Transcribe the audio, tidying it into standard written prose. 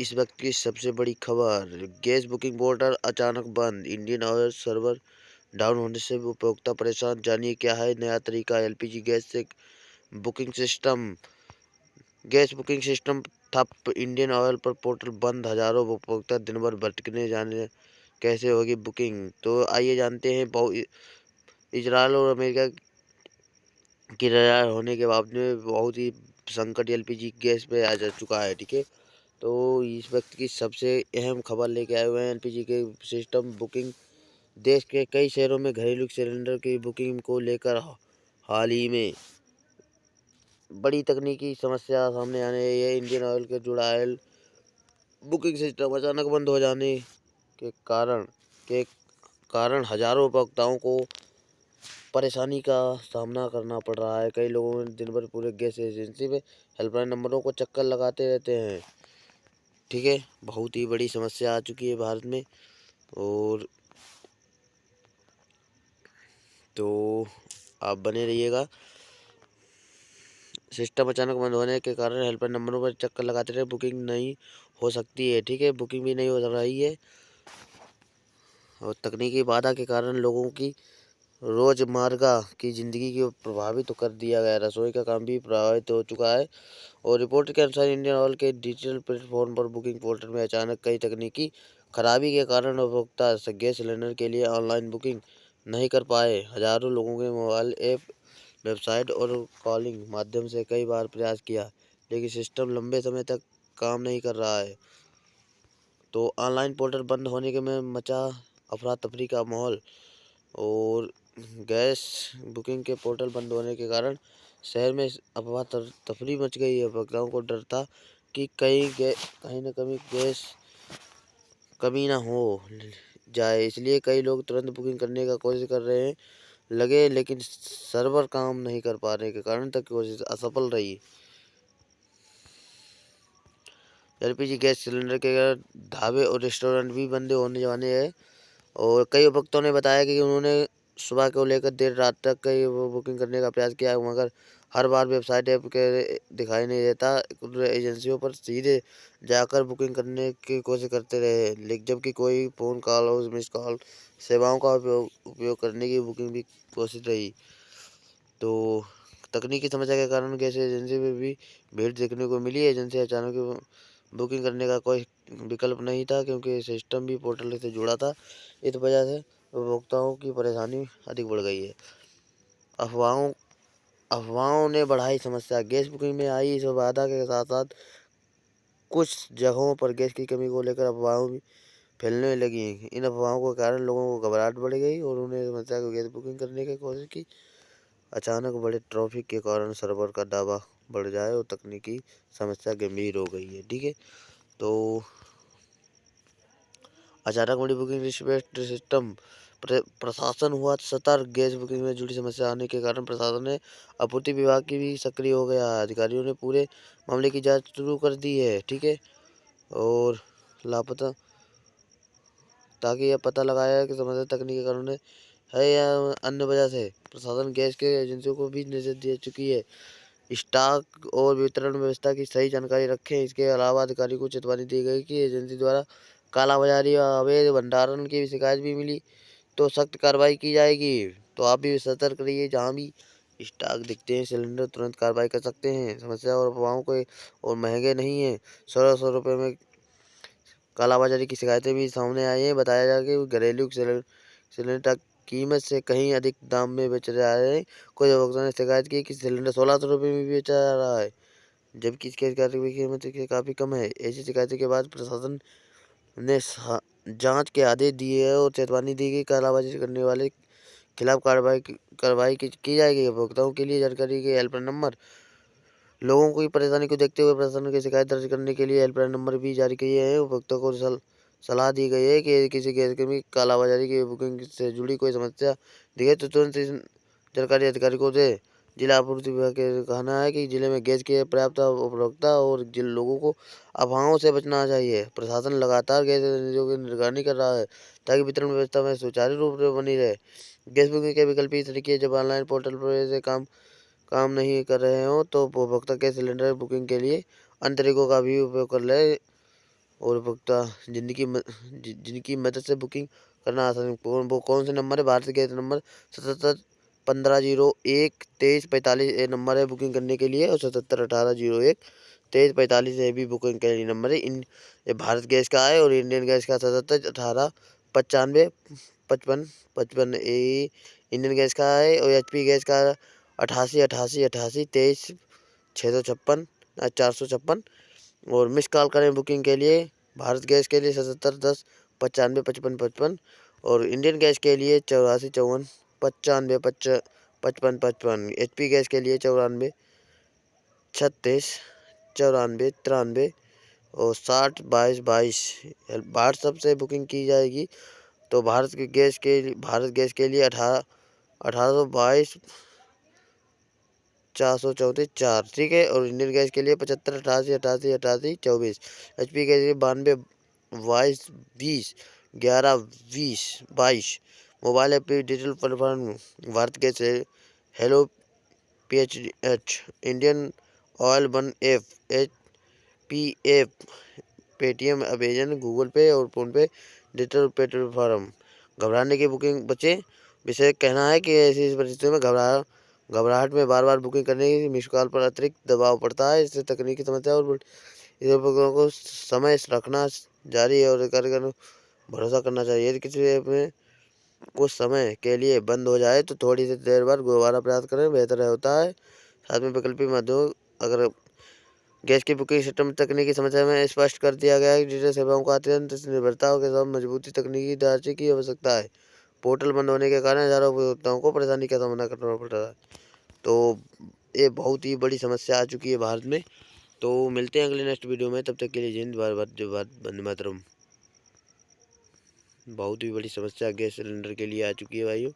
इस वक्त की सबसे बड़ी खबर, गैस बुकिंग पोर्टल अचानक बंद, इंडियन ऑयल सर्वर डाउन होने से उपभोक्ता परेशान। जानिए क्या है नया तरीका, एलपीजी गैस से booking system. Gas booking system ठप, इंडियन ऑयल पर पोर्टल बंद, हजारों उपभोक्ता दिन भर भटकने जाने कैसे होगी बुकिंग। तो आइए जानते हैं। इजरायल और अमेरिका की लड़ाई होने के बावजूद बहुत ही संकट एलपीजी गैस पे आ जा चुका है। ठीक है, तो इस वक्त की सबसे अहम खबर लेके आए हुए हैं एलपीजी के सिस्टम बुकिंग। देश के कई शहरों में घरेलू सिलेंडर की बुकिंग को लेकर हाल ही में बड़ी तकनीकी समस्या सामने आने ये इंडियन ऑयल के जुड़ा ऑयल बुकिंग सिस्टम अचानक बंद हो जाने के के कारण हजारों उपभोक्ताओं को परेशानी का सामना करना पड़ रहा है। कई लोगों ने दिन भर पूरे गैस एजेंसी में हेल्पलाइन नंबरों को चक्कर लगाते रहते हैं। ठीक है, बहुत ही बड़ी समस्या आ चुकी है भारत में। और तो आप बने रहिएगा। सिस्टम अचानक बंद होने के कारण हेल्पलाइन नंबरों पर चक्कर लगाते रहे, बुकिंग नहीं हो सकती है। ठीक है, बुकिंग भी नहीं हो रही है। और तकनीकी बाधा के कारण लोगों की रोजमर्रा की जिंदगी को प्रभावित तो कर दिया गया, रसोई का काम भी प्रभावित हो चुका है। और रिपोर्ट के अनुसार इंडियन ऑयल के डिजिटल प्लेटफॉर्म पर बुकिंग पोर्टल में अचानक कई तकनीकी खराबी के कारण उपभोक्ता गैस सिलेंडर के लिए ऑनलाइन बुकिंग नहीं कर पाए। हजारों लोगों के मोबाइल ऐप, वेबसाइट और कॉलिंग माध्यम से कई बार प्रयास किया, लेकिन सिस्टम लंबे समय तक काम नहीं कर रहा है। तो ऑनलाइन पोर्टल बंद होने के में मचा अफरा तफरी का माहौल। और गैस बुकिंग के पोर्टल बंद होने के कारण शहर में अफरा तफरी मच गई है। उपभोक्ताओं को डर था कि कहीं न कहीं गैस कमी ना हो जाए, इसलिए कई लोग तुरंत बुकिंग करने का कोशिश कर रहे हैं लगे, लेकिन सर्वर काम नहीं कर पाने के कारण तक कोशिश असफल रही। एलपीजी गैस सिलेंडर के ढाबे और रेस्टोरेंट भी बंद होने वाले हैं। और कई उपभोक्ताओं ने बताया कि उन्होंने सुबह को लेकर देर रात तक कई वो बुकिंग करने का प्रयास किया, मगर हर बार वेबसाइट ऐप के दिखाई नहीं देता। कुछ एजेंसियों पर सीधे जाकर बुकिंग करने की कोशिश करते रहे, लेकिन जबकि कोई फ़ोन कॉल और मिस कॉल सेवाओं का उपयोग करने की बुकिंग भी कोशिश रही। तो तकनीकी समस्या के कारण गैस एजेंसी में भी भीड़ देखने को मिली। एजेंसी अचानक बुकिंग करने का कोई विकल्प नहीं था, क्योंकि सिस्टम भी पोर्टल से जुड़ा था। इस वजह से उपभोक्ताओं की परेशानी अधिक बढ़ गई है। अफवाहों अफवाहों ने बढ़ाई समस्या, गैस बुकिंग में आई इस बाधा के साथ साथ कुछ जगहों पर गैस की कमी को लेकर अफवाहें भी फैलने लगी। इन अफवाहों के कारण लोगों को घबराहट बढ़ गई और उन्हें समस्या को गैस बुकिंग करने की कोशिश की। अचानक बड़े ट्रैफिक के कारण सर्वर का दावा बढ़ जाए और तकनीकी समस्या गंभीर हो गई है। ठीक है, तो अचानक बड़ी बुकिंग रिक्वेस्ट सिस्टम प्रशासन हुआ सतर्क, गैस बुकिंग में जुड़ी समस्या आने के कारण प्रशासन ने आपूर्ति विभाग की भी सक्रिय हो गया है। अधिकारियों ने पूरे मामले की जांच शुरू कर दी है। ठीक है, और लापता ताकि यह पता लगाया कि समस्या तकनीकी कारण है या अन्य वजह से। प्रशासन गैस के एजेंसियों को भी निर्देश दे चुकी है स्टॉक और वितरण व्यवस्था की सही जानकारी रखें। इसके अलावा अधिकारी को चेतावनी दी गई कि एजेंसी द्वारा कालाबाजारी और अवैध भंडारण की शिकायत भी मिली तो सख्त कार्रवाई की जाएगी। तो आप भी सतर्क रहिए, जहाँ भी स्टॉक दिखते हैं सिलेंडर तुरंत कार्रवाई कर सकते हैं। समस्या और अफवाहों को और महंगे नहीं हैं, 1600 रुपये में कालाबाजारी की शिकायतें भी सामने आई हैं। बताया जा कि घरेलू सिलेंडर कीमत से कहीं अधिक दाम में बेच रहा है। कुछ उपभोक्ताओं ने शिकायत की कि सिलेंडर 1600 रुपये में बेचा जा रहा है, जबकि इसके कीमत काफ़ी कम है। ऐसी शिकायतों के बाद प्रशासन ने जांच के आदेश दिए हैं और चेतावनी दी कि कालाबाजारी करने वाले खिलाफ कार्रवाई की जाएगी। उपभोक्ताओं के लिए जानकारी के हेल्पलाइन नंबर, लोगों की परेशानी को देखते हुए प्रशासन की शिकायत दर्ज करने के लिए हेल्पलाइन नंबर भी जारी किए हैं। उपभोक्ताओं को सलाह दी गई है कि किसी गैस की कालाबाजारी की बुकिंग से जुड़ी कोई समस्या दिखे तो तुरंत इस जानकारी अधिकारी को दे। जिला आपूर्ति विभाग का कहना है कि जिले में गैस की पर्याप्त उपलब्धता और जिन लोगों को अफवाहों से बचना चाहिए। प्रशासन लगातार गैस एजेंसियों की निगरानी कर रहा है ताकि वितरण व्यवस्था में सुचारू रूप से बनी रहे। गैस बुकिंग के विकल्प तरीके, जब ऑनलाइन पोर्टल पर ऐसे काम नहीं कर रहे हों तो उपभोक्ता गैस सिलेंडर बुकिंग के लिए अन्य तरीकों का भी उपयोग कर ले। और उपभोक्ता जिनकी मदद से बुकिंग करना आसान है। वो कौन से नंबर है? भारत गैस नंबर 77 1501 2345 ये नंबर है बुकिंग करने के लिए, और 77 1801 2345 ये भी बुकिंग के लिए नंबर है। ये भारत गैस का है, और इंडियन गैस का 77 18 95 55 ये इंडियन गैस का है, और HP गैस का 88 88 88 23 656 और मिस कॉल करें बुकिंग के लिए। भारत गैस के लिए 77 10 95 55 55 और इंडियन गैस के लिए 84 54 95 55 55। HP गैस के लिए 94 36 94 93 और 60 22 22 व्हाट्सएप से बुकिंग की जाएगी। तो भारत गैस के लिए 1822 434 4, ठीक है। और इंडियन गैस के लिए 75 88 88 88 24। HP के लिए 92 22 11 20 22। मोबाइल ऐप पे डिजिटल प्लेटफॉर्म भारत गैस है, hello PHH, Indian oil 1 app, HP app, Paytm, Amazon, Google पे और फोन पे डिजिटल प्लेटफॉर्म। घबराने की बुकिंग बचे। विषय कहना है कि ऐसी परिस्थितियों में घबराहट में बार बार बुकिंग करने की मिस कॉल पर अतिरिक्त दबाव पड़ता है। इससे तकनीकी समस्या और इस उपकरणों को समय रखना जारी है और कार्यक्रम भरोसा करना चाहिए। यदि किसी ऐप में कुछ समय के लिए बंद हो जाए तो थोड़ी सी देर बाद दोबारा प्रयास करें, बेहतर होता है। साथ में वैकल्पिक माध्यम, अगर गैस की बुकिंग सिस्टम तकनीकी समस्या में स्पष्ट कर दिया गया है कि डिजिटल सेवाओं का अत्यंत निर्भरता के साथ मजबूती तकनीकी ढांचे की आवश्यकता है। पोर्टल बंद होने के कारण हजारों उपभोक्ताओं को परेशानी का सामना करना पड़ रहा है। तो ये बहुत ही बड़ी समस्या आ चुकी है भारत में। तो मिलते हैं अगले नेक्स्ट वीडियो में, तब तक के लिए जय हिंद, वंदे मातरम। बहुत ही बड़ी समस्या गैस सिलेंडर के लिए आ चुकी है भाइयों।